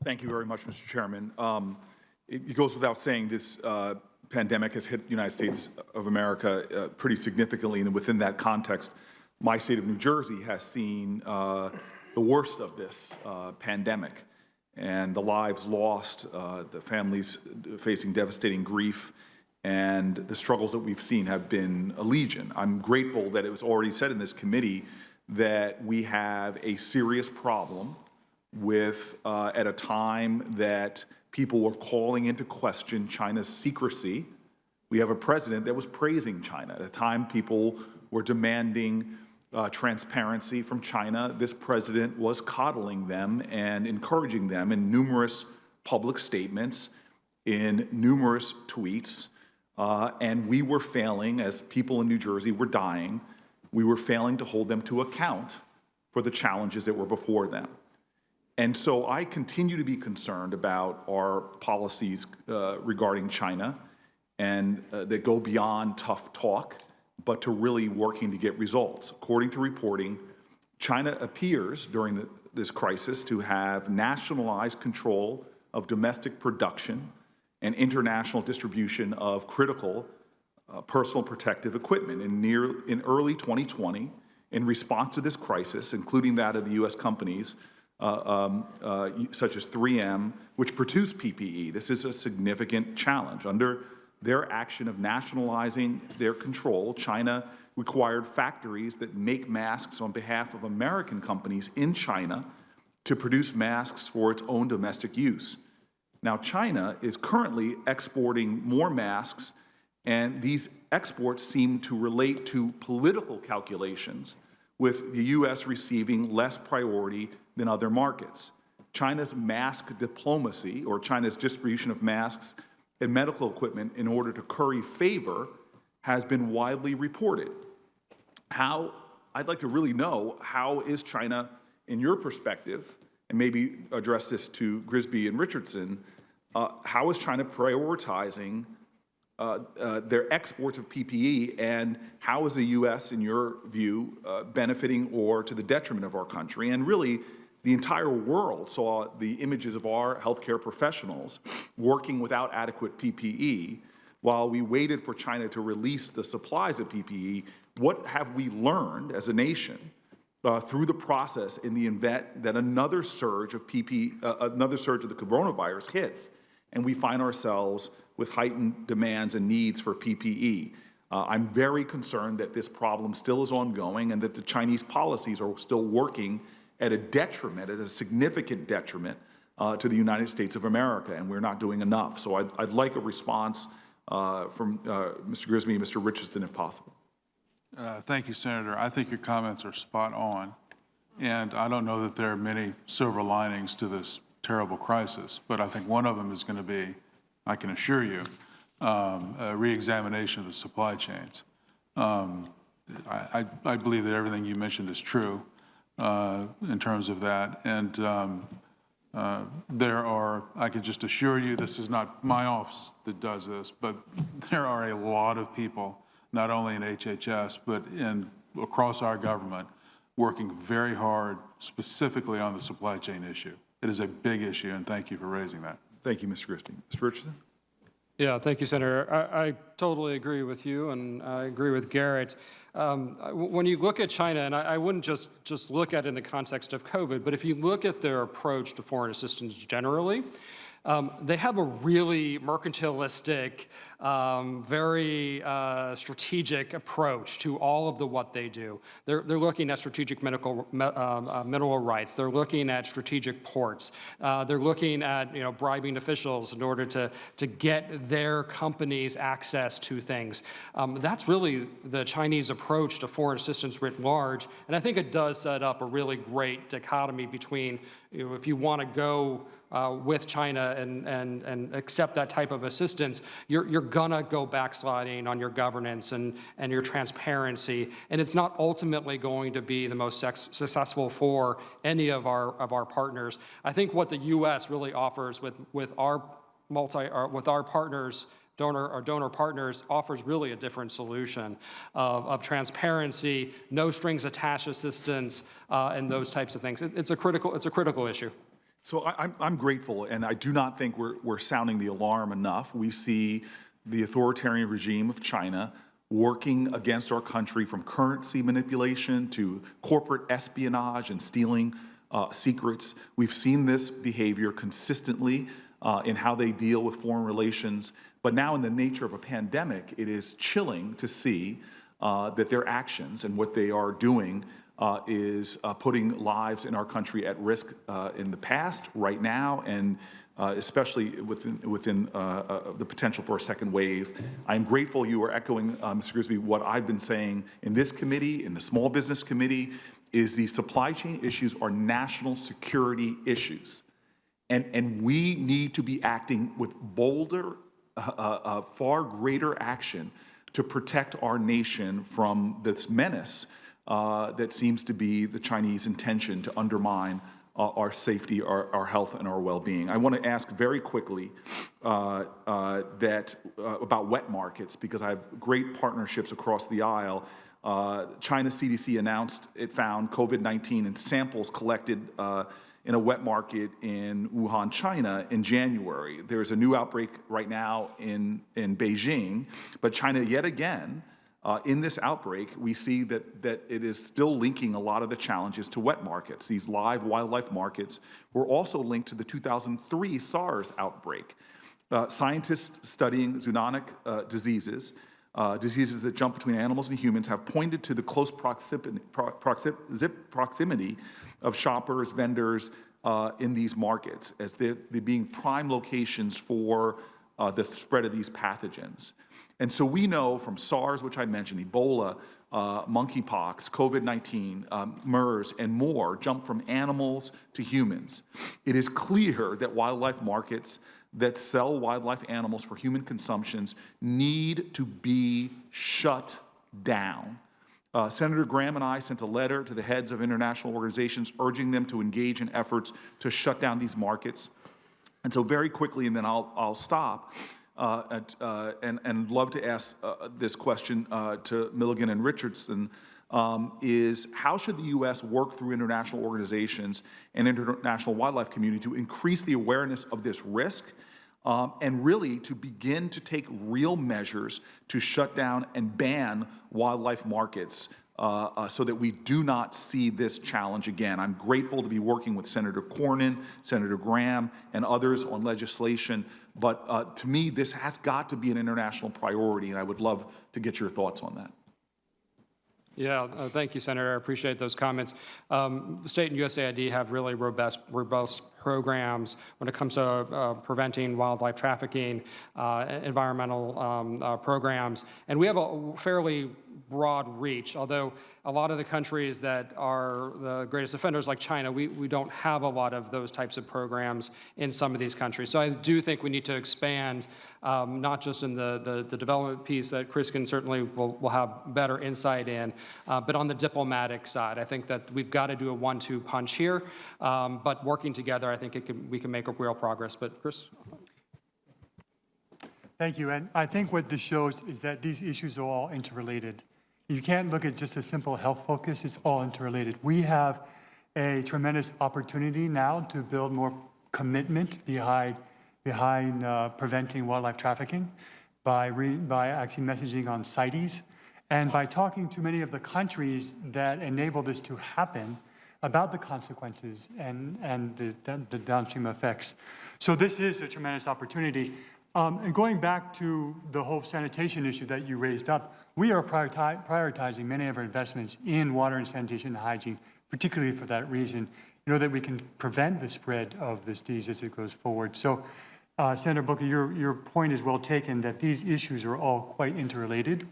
Thank you very much, Mr. Chairman. It goes without saying this pandemic has hit the United States of America pretty significantly, and within that context, my state of New Jersey has seen the worst of this pandemic, and the lives lost, the families facing devastating grief, and the struggles that we've seen have been a legion. I'm grateful that it was already said in this committee that we have a serious problem with, at a time that people were calling into question China's secrecy. We have a president that was praising China. At a time people were demanding transparency from China, this president was coddling them and encouraging them in numerous public statements, in numerous tweets, and we were failing, as people in New Jersey were dying, we were failing to hold them to account for the challenges that were before them. And so I continue to be concerned about our policies regarding China and that go beyond tough talk, but to really working to get results. According to reporting, China appears during this crisis to have nationalized control of domestic production and international distribution of critical personal protective equipment. In early 2020, in response to this crisis, including that of the U.S. companies, such as 3M, which produce PPE. This is a significant challenge. Under their action of nationalizing their control, China required factories that make masks on behalf of American companies in China to produce masks for its own domestic use. Now, China is currently exporting more masks, and these exports seem to relate to political calculations, with the U.S. receiving less priority than other markets. China's mask diplomacy, or China's distribution of masks and medical equipment in order to curry favor, has been widely reported. I'd like to really know, how is China, in your perspective, and maybe address this to Grisby and Richardson, how is China prioritizing their exports of PPE, and how is the U.S., in your view, benefiting or to the detriment of our country? And really, the entire world saw the images of our healthcare professionals working without adequate PPE while we waited for China to release the supplies of PPE. What have we learned as a nation through the process in the event that another surge of another surge of the coronavirus hits, and we find ourselves with heightened demands and needs for PPE? I'm very concerned that this problem still is ongoing and that the Chinese policies are still working at a detriment, at a significant detriment to the United States of America, and we're not doing enough. So I'd like a response from Mr. Grisby and Mr. Richardson, if possible. Thank you, Senator. I think your comments are spot on, and I don't know that there are many silver linings to this terrible crisis, but I think one of them is going to be, I can assure you, a reexamination of the supply chains. I believe that everything you mentioned is true in terms of that, and there are, I can just assure you, this is not my office that does this, but there are a lot of people, not only in HHS, but across our government, working very hard specifically on the supply chain issue. It is a big issue, and thank you for raising that. Thank you, Mr. Grisby. Mr. Richardson? Yeah, thank you, Senator. I totally agree with you, and I agree with Garrett. When you look at China, and I wouldn't just look at it in the context of COVID, but if you look at their approach to foreign assistance generally, they have a really mercantilistic, very strategic approach to all of what they do. They're looking at strategic mineral rights. They're looking at strategic ports. They're looking at bribing officials in order to get their companies access to things. That's really the Chinese approach to foreign assistance writ large, and I think it does set up a really great dichotomy between, if you want to go with China and accept that type of assistance, you're gonna go backsliding on your governance and your transparency, and it's not ultimately going to be the most successful for any of our partners. I think what the U.S. really offers with our partners, donor partners, offers really a different solution of transparency, no strings attached assistance, and those types of things. It's a critical issue. So I'm grateful, and I do not think we're sounding the alarm enough. We see the authoritarian regime of China working against our country, from currency manipulation to corporate espionage and stealing secrets. We've seen this behavior consistently in how they deal with foreign relations. But now, in the nature of a pandemic, it is chilling to see that their actions and what they are doing is putting lives in our country at risk in the past, right now, and especially within the potential for a second wave. I'm grateful you are echoing, Mr. Grisby, what I've been saying in this committee, in the Small Business Committee, is the supply chain issues are national security issues. And we need to be acting with bolder, far greater action to protect our nation from this menace that seems to be the Chinese intention to undermine our safety, our health, and our well-being. I want to ask very quickly about wet markets, because I have great partnerships across the aisle. China CDC announced it found COVID-19 in samples collected in a wet market in Wuhan, China in January. There's a new outbreak right now in Beijing, but China yet again, in this outbreak, we see that it is still linking a lot of the challenges to wet markets. These live wildlife markets were also linked to the 2003 SARS outbreak. Scientists studying zoonotic diseases that jump between animals and humans, have pointed to the close proximity of shoppers, vendors in these markets as they're being prime locations for the spread of these pathogens. And so we know from SARS, which I mentioned, Ebola, monkeypox, COVID-19, MERS, and more jump from animals to humans. It is clear that wildlife markets that sell wildlife animals for human consumptions need to be shut down. Senator Graham and I sent a letter to the heads of international organizations urging them to engage in efforts to shut down these markets. And so very quickly, and then I'll stop, and love to ask this question to Milligan and Richardson, is how should the U.S. work through international organizations and international wildlife community to increase the awareness of this risk, and really to begin to take real measures to shut down and ban wildlife markets so that we do not see this challenge again. I'm grateful to be working with Senator Cornyn, Senator Graham, and others on legislation, but to me, this has got to be an international priority, and I would love to get your thoughts on that. Yeah, thank you, Senator. I appreciate those comments. The state and USAID have really robust programs when it comes to preventing wildlife trafficking, environmental programs, and we have a fairly broad reach, although a lot of the countries that are the greatest offenders, like China, we don't have a lot of those types of programs in some of these countries. So I do think we need to expand, not just in the development piece that Chris can certainly will have better insight in, but on the diplomatic side. I think that we've got to do a 1-2 punch here, but working together, I think we can make a real progress. But Chris? Thank you. And I think what this shows is that these issues are all interrelated. You can't look at just a simple health focus. It's all interrelated. We have a tremendous opportunity now to build more commitment behind preventing wildlife trafficking by actually messaging on CITES and by talking to many of the countries that enable this to happen about the consequences and the downstream effects. So this is a tremendous opportunity. And going back to the whole sanitation issue that you raised up, we are prioritizing many of our investments in water and sanitation and hygiene, particularly for that reason, that we can prevent the spread of this disease as it goes forward. So, Senator Booker, your point is well taken that these issues are all quite interrelated,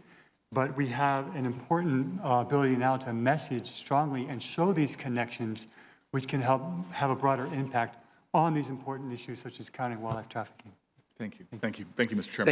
but we have an important ability now to message strongly and show these connections, which can help have a broader impact on these important issues such as counting wildlife trafficking. Thank you. Thank you. Thank you, Mr. Chairman.